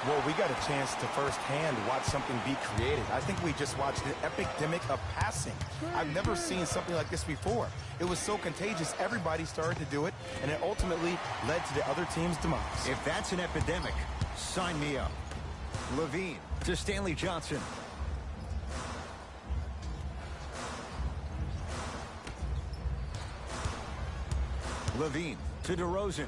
Well, we got a chance to firsthand watch something be created. I think we just watched an epidemic of passing. I've never seen something like this before. It was so contagious, everybody started to do it, and it ultimately led to the other team's demise. If that's an epidemic, sign me up. Levine to Stanley Johnson. Levine to DeRozan.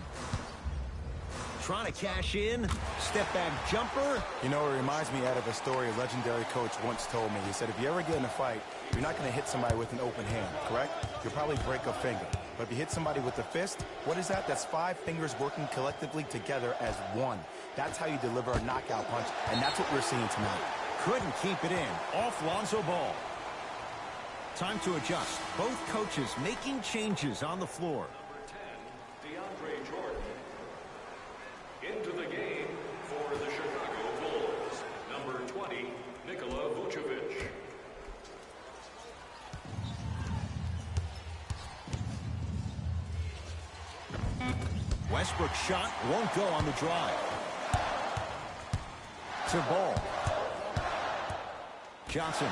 Trying to cash in. Step back jumper. You know, it reminds me out of a story a legendary coach once told me. He said, if you ever get in a fight, you're not going to hit somebody with an open hand, correct? You'll probably break a finger. But if you hit somebody with a fist, what is that? That's 5 fingers working collectively together as one. That's how you deliver a knockout punch, and that's what we're seeing tonight. Couldn't keep it in. Off Lonzo Ball. Time to adjust. Both coaches making changes on the floor. DeAndre Jordan into the game for the Chicago Bulls. Number 20, Nikola Vucevic. Westbrook's shot won't go on the drive. To Ball. Johnson.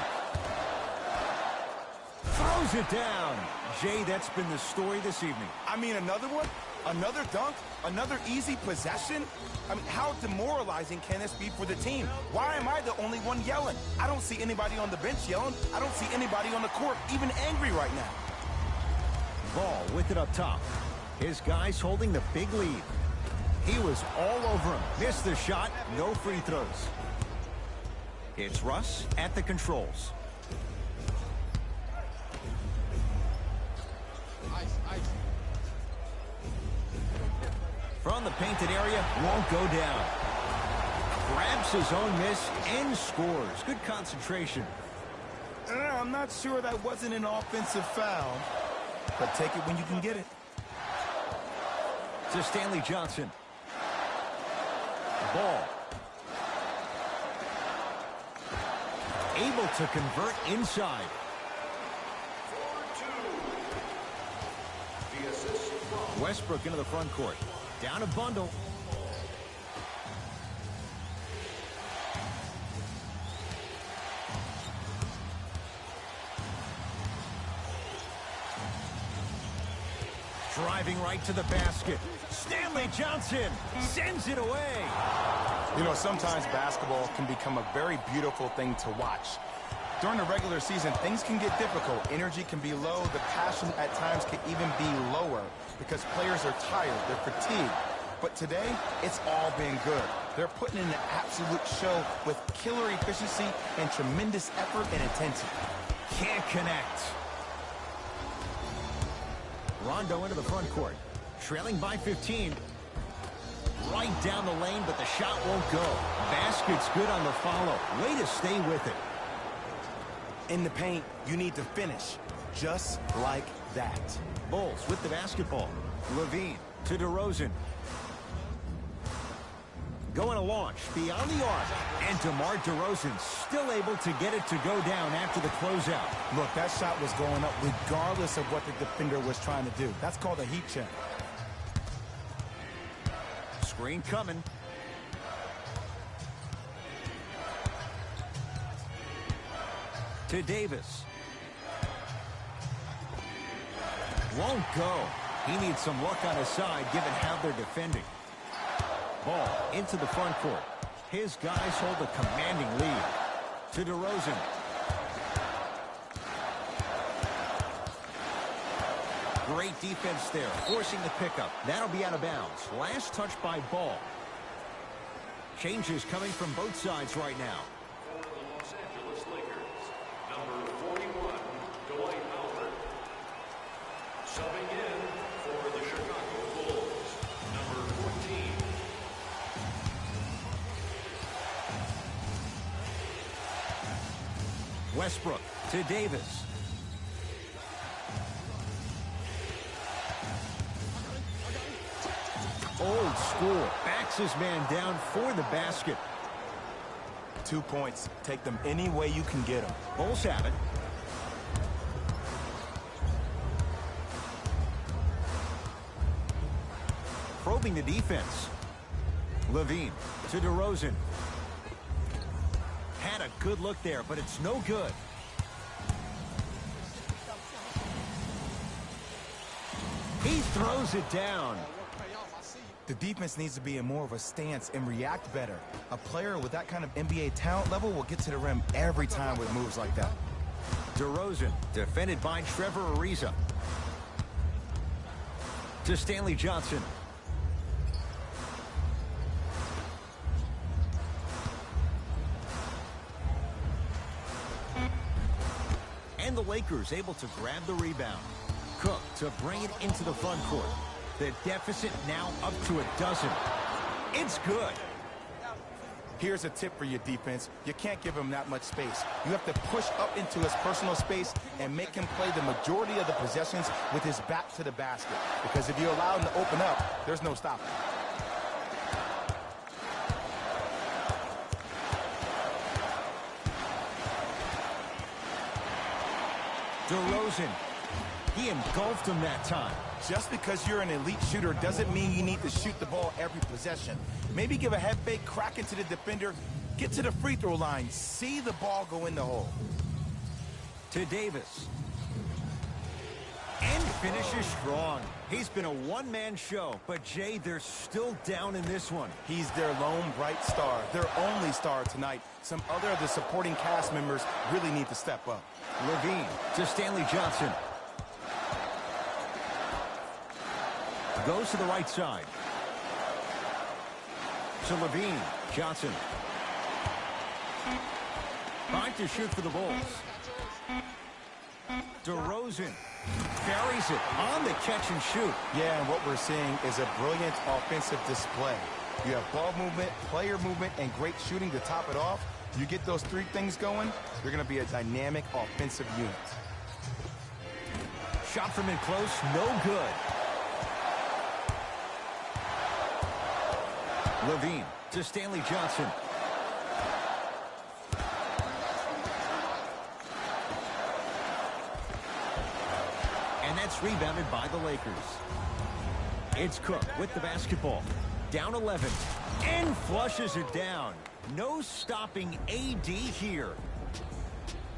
Throws it down. Jay, that's been the story this evening. I mean, another one? Another dunk? Another easy possession? I mean, how demoralizing can this be for the team? Why am I the only one yelling? I don't see anybody on the bench yelling. I don't see anybody on the court even angry right now. Ball with it up top. His guys holding the big lead. He was all over him. Missed the shot. No free throws. It's Russ at the controls. From the painted area, won't go down. Grabs his own miss and scores. Good concentration. I'm not sure that wasn't an offensive foul, but take it when you can get it. To Stanley Johnson. Ball. Able to convert inside. Westbrook into the front court. Down a bundle. Driving right to the basket. Stanley Johnson sends it away. You know, sometimes basketball can become a very beautiful thing to watch. During the regular season, things can get difficult. Energy can be low. The passion at times can even be lower because players are tired. They're fatigued. But today, it's all been good. They're putting in an absolute show with killer efficiency and tremendous effort and intensity. Can't connect. Rondo into the front court. Trailing by 15. Right down the lane, but the shot won't go. Basket's good on the follow. Way to stay with it. In the paint, you need to finish just like that. Bulls with the basketball. Levine to DeRozan. Going to launch beyond the arc. And DeMar DeRozan still able to get it to go down after the closeout. Look, that shot was going up regardless of what the defender was trying to do. That's called a heat check. Screen coming. To Davis. Won't go. He needs some luck on his side given how they're defending. Ball into the front court. His guys hold a commanding lead. To DeRozan. Great defense there, forcing the pickup. That'll be out of bounds. Last touch by Ball. Changes coming from both sides right now. For the Los Angeles Lakers, number 41, Dwight Howard. Subbing in for the Chicago Bulls, number 14. Westbrook to Davis. Old school. Backs his man down for the basket. 2 points. Take them any way you can get them. Bulls have it. Probing the defense. Levine to DeRozan. Had a good look there, but it's no good. He throws it down. The defense needs to be in more of a stance and react better. A player with that kind of NBA talent level will get to the rim every time with moves like that. DeRozan, defended by Trevor Ariza. To Stanley Johnson. And the Lakers able to grab the rebound. Cook to bring it into the front court. The deficit now up to a dozen. It's good. Here's a tip for your defense. You can't give him that much space. You have to push up into his personal space and make him play the majority of the possessions with his back to the basket. Because if you allow him to open up, there's no stopping. DeRozan. He engulfed him that time. Just because you're an elite shooter doesn't mean you need to shoot the ball every possession. Maybe give a head fake, crack into the defender, get to the free throw line, see the ball go in the hole. To Davis. And finishes strong. He's been a one-man show, but Jay, they're still down in this one. He's their lone bright star, their only star tonight. Some other of the supporting cast members really need to step up. Levine to Stanley Johnson. Goes to the right side. To Levine. Johnson. 5 to shoot for the Bulls. DeRozan carries it on the catch and shoot. Yeah, and what we're seeing is a brilliant offensive display. You have ball movement, player movement, and great shooting to top it off. You get those three things going, you're going to be a dynamic offensive unit. Shot from in close, no good. Levine to Stanley Johnson. And that's rebounded by the Lakers. It's Cook with the basketball. Down 11. And flushes it down. No stopping AD here.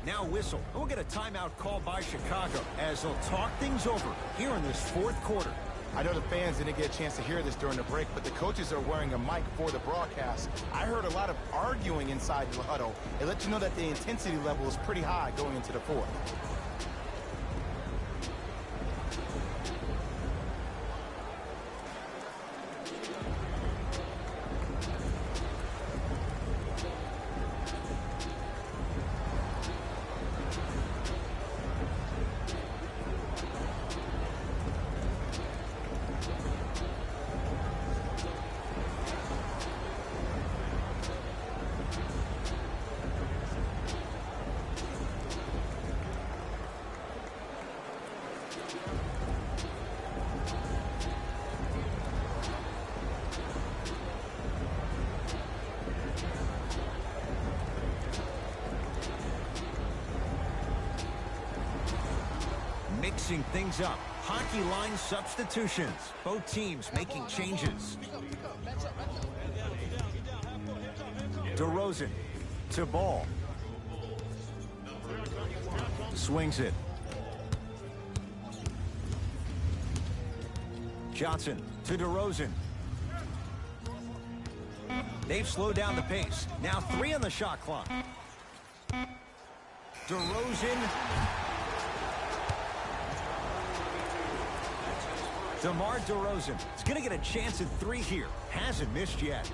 Now whistle. And we'll get a timeout called by Chicago as they'll talk things over here in this fourth quarter. I know the fans didn't get a chance to hear this during the break, but the coaches are wearing a mic for the broadcast. I heard a lot of arguing inside the huddle. It lets you know that the intensity level is pretty high going into the fourth. Mixing things up. Hockey line substitutions. Both teams making changes. DeRozan to Ball. Swings it. Johnson to DeRozan. They've slowed down the pace. Now 3 on the shot clock. DeRozan. DeMar DeRozan is going to get a chance at 3 here. Hasn't missed yet.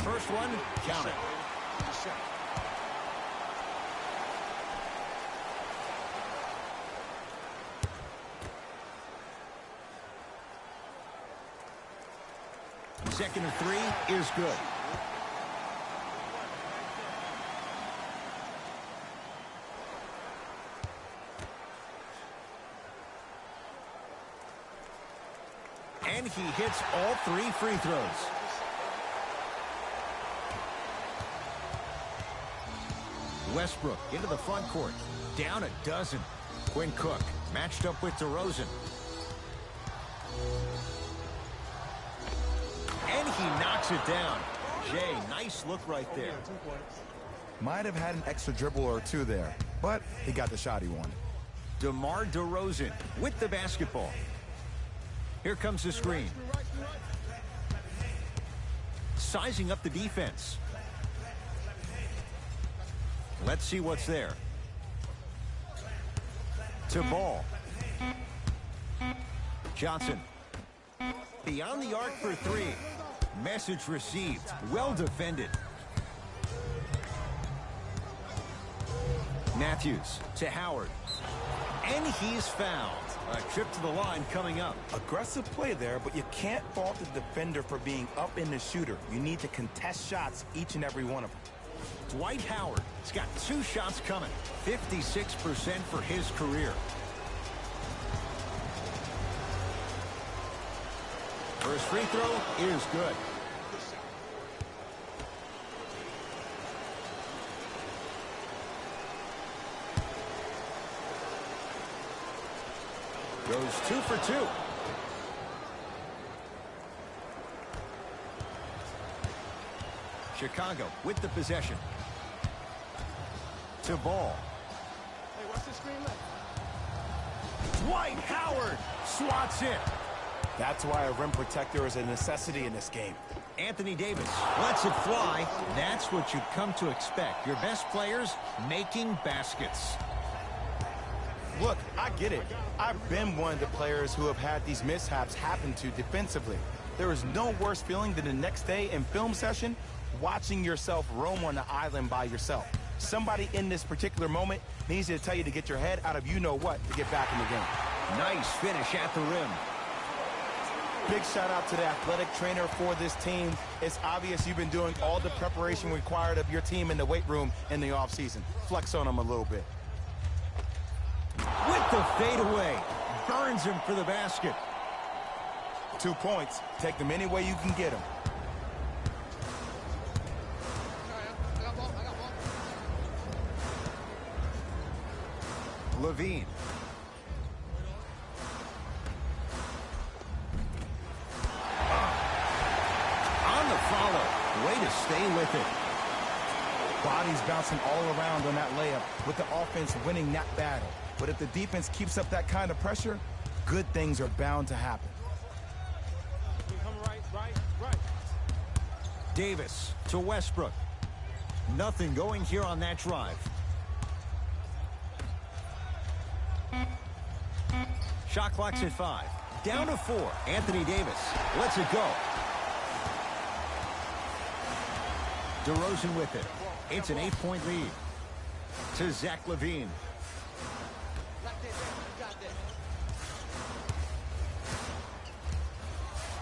First one, count it. Second of 3 is good. And he hits all 3 free throws. Westbrook into the front court. Down a dozen. Quinn Cook matched up with DeRozan. And he knocks it down. Jay, nice look right there. Might have had an extra dribble or 2 there, but he got the shot he wanted. DeMar DeRozan with the basketball. Here comes the screen. Sizing up the defense. Let's see what's there. To Ball. Johnson. Beyond the arc for 3. Message received. Well defended. Matthews to Howard. And he's fouled. A trip to the line coming up. Aggressive play there, but you can't fault the defender for being up in the shooter. You need to contest shots, each and every one of them. Dwight Howard has got 2 shots coming. 56% for his career. First free throw is good. Goes 2 for 2. Chicago with the possession. To Ball. Hey, watch the screen left. Dwight Howard swats it. That's why a rim protector is a necessity in this game. Anthony Davis lets it fly. That's what you've come to expect. Your best players making baskets. Look, I get it. I've been one of the players who have had these mishaps happen to defensively. There is no worse feeling than the next day in film session watching yourself roam on the island by yourself. Somebody in this particular moment needs to tell you to get your head out of you-know-what to get back in the game. Nice finish at the rim. Big shout out to the athletic trainer for this team. It's obvious you've been doing all the preparation required of your team in the weight room in the offseason. Flex on them a little bit. With the fadeaway. Burns him for the basket. 2 points. Take them any way you can get them. Levine. On the follow. Way to stay with it. Bodies bouncing all around on that layup with the offense winning that battle. But if the defense keeps up that kind of pressure, good things are bound to happen. Come right. Davis to Westbrook. Nothing going here on that drive. Shot clock's at 5. Down to 4. Anthony Davis lets it go. DeRozan with it. It's an 8-point lead. To Zach LaVine.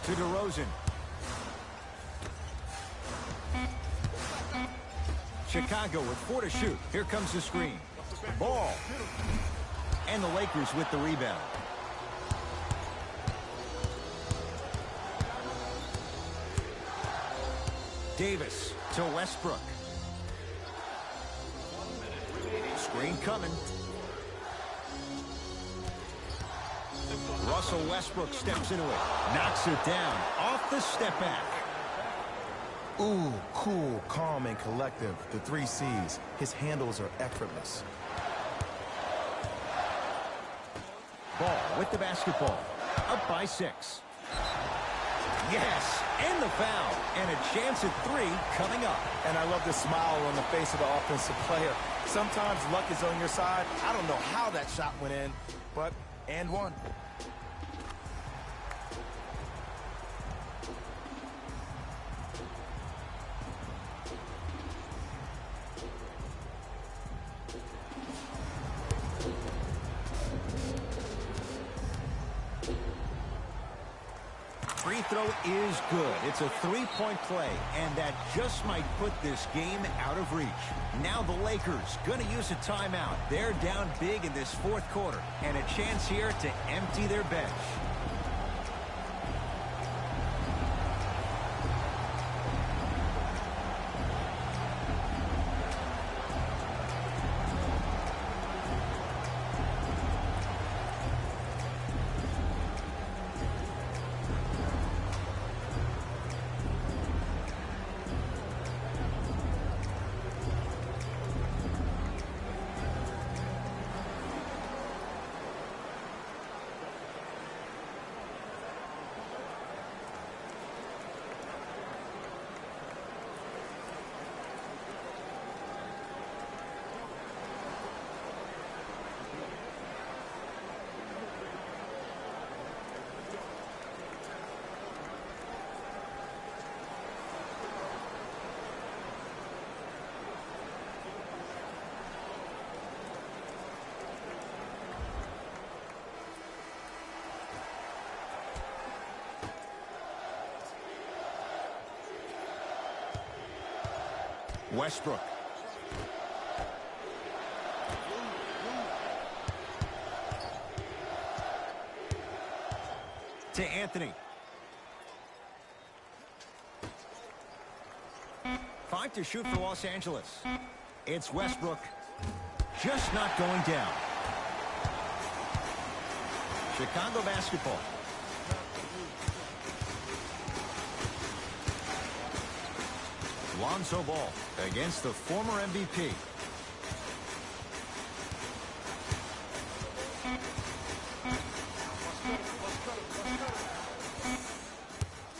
To DeRozan. Chicago with 4 to shoot. Here comes the screen. Ball. And the Lakers with the rebound. Davis to Westbrook. Screen coming. Russell Westbrook steps into it. Knocks it down. Off the step back. Ooh, cool, calm, and collective. The 3 C's. His handles are effortless. Ball with the basketball. Up by 6. Yes, and the foul. And a chance at 3 coming up. And I love the smile on the face of the offensive player. Sometimes luck is on your side. I don't know how that shot went in, but and one. Free throw is good. It's a 3-point play, and that just might put this game out of reach. Now the Lakers going to use a timeout. They're down big in this 4th quarter, and a chance here to empty their bench. Westbrook. To Anthony. 5 to shoot for Los Angeles. It's Westbrook. Just not going down. Chicago basketball. Lonzo Ball against the former MVP.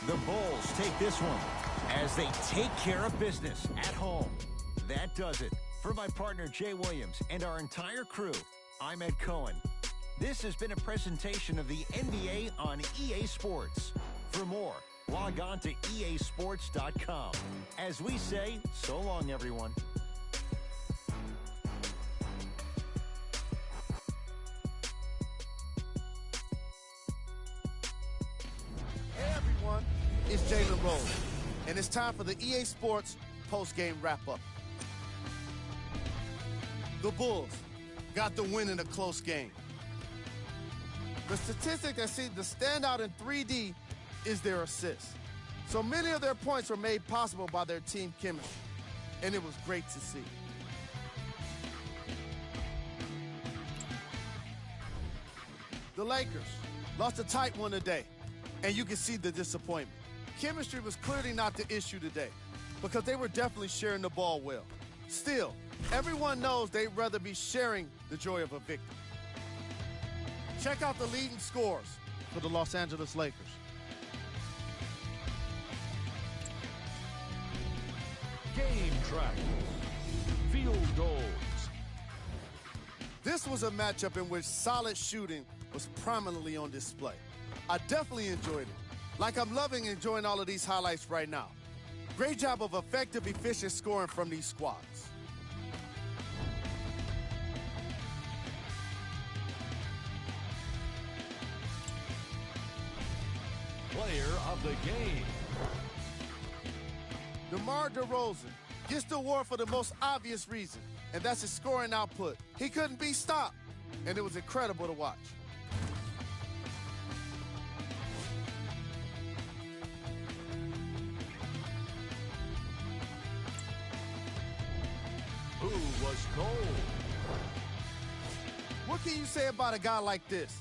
The Bulls take this one as they take care of business at home. That does it. For my partner Jay Williams and our entire crew, I'm Ed Cohen. This has been a presentation of the NBA on EA Sports. For more, log on to easports.com. As we say, so long, everyone. Hey, everyone. It's Jalen Rose, and it's time for the EA Sports post-game wrap-up. The Bulls got the win in a close game. The statistic that seemed to stand out in 3D is their assists. So many of their points were made possible by their team chemistry, and it was great to see. The Lakers lost a tight one today, and you can see the disappointment. Chemistry was clearly not the issue today because they were definitely sharing the ball well. Still, everyone knows they'd rather be sharing the joy of a victory. Check out the leading scores for the Los Angeles Lakers. Game track. Field goals. This was a matchup in which solid shooting was prominently on display. I definitely enjoyed it. Like I'm loving enjoying all of these highlights right now. Great job of effective, efficient scoring from these squads. Player of the game. DeMar DeRozan gets the award for the most obvious reason, and that's his scoring output. He couldn't be stopped, and it was incredible to watch. Who was cold? What can you say about a guy like this?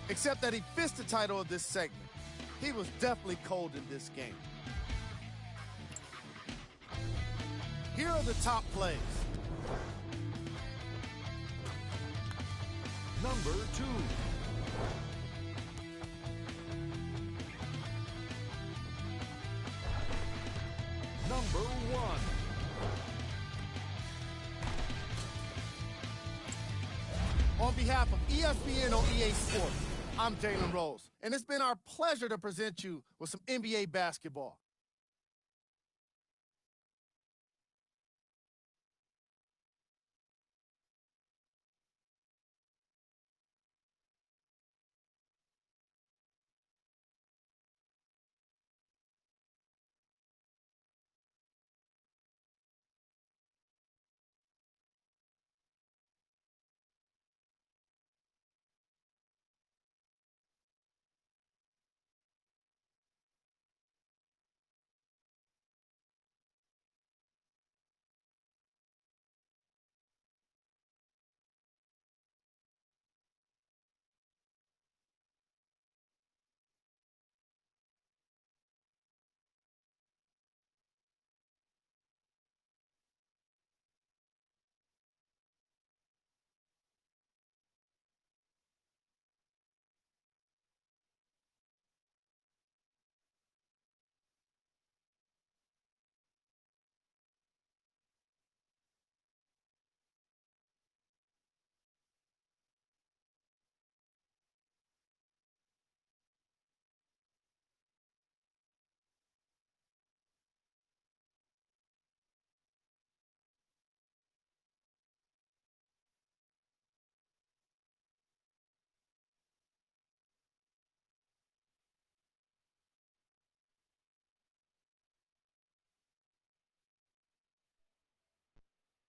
Except that he fits the title of this segment. He was definitely cold in this game. Here are the top plays. Number 2. Number 1. On behalf of ESPN on EA Sports, I'm Jalen Rose, and it's been our pleasure to present you with some NBA basketball.